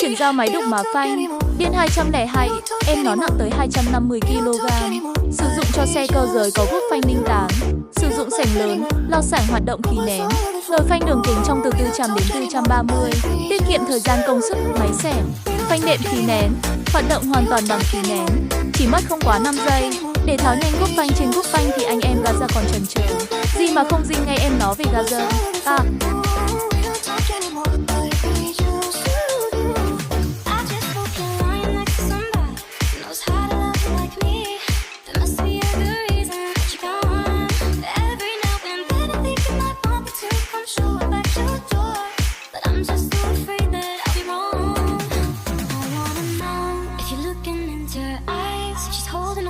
Chuyển giao máy đục má phanh. Điên 202, em nó nặng tới 250 kg. Sử dụng cho xe cơ giới có guốc phanh ninh tán. Sử dụng sảnh lớn, lò xảng hoạt động khí nén. Nồi phanh đường kính trong từ 400 đến 430. Tiết kiệm thời gian công sức máy xẻng. Phanh đệm khí nén, hoạt động hoàn toàn bằng khí nén. Chỉ mất không quá 5 giây. Để tháo nhanh guốc phanh trên guốc phanh thì anh em Gaza còn chần chờ gì mà không dinh ngay em nó về Gaza.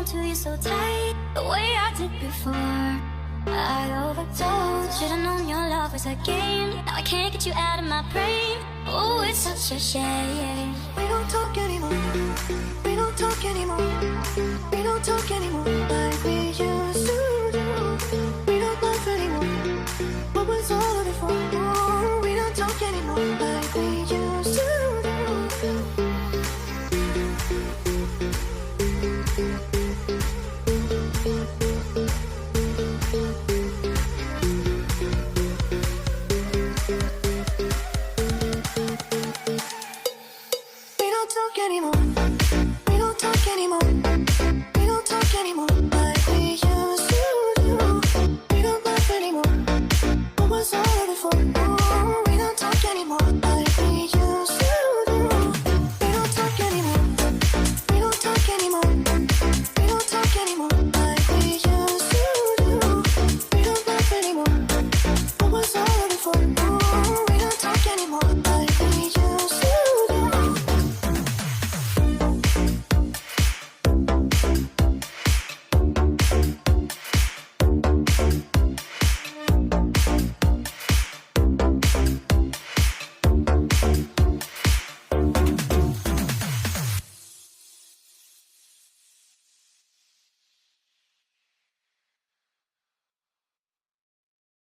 To you so tight, the way I did before. I overdosed. Should've known your love was a game. Now I can't get you out of my brain. Oh, it's such a shame. We don't talk anymore. We don't talk anymore. We don't talk anymore like we used to do. We don't laugh anymore. What was all of it for? We don't talk anymore like we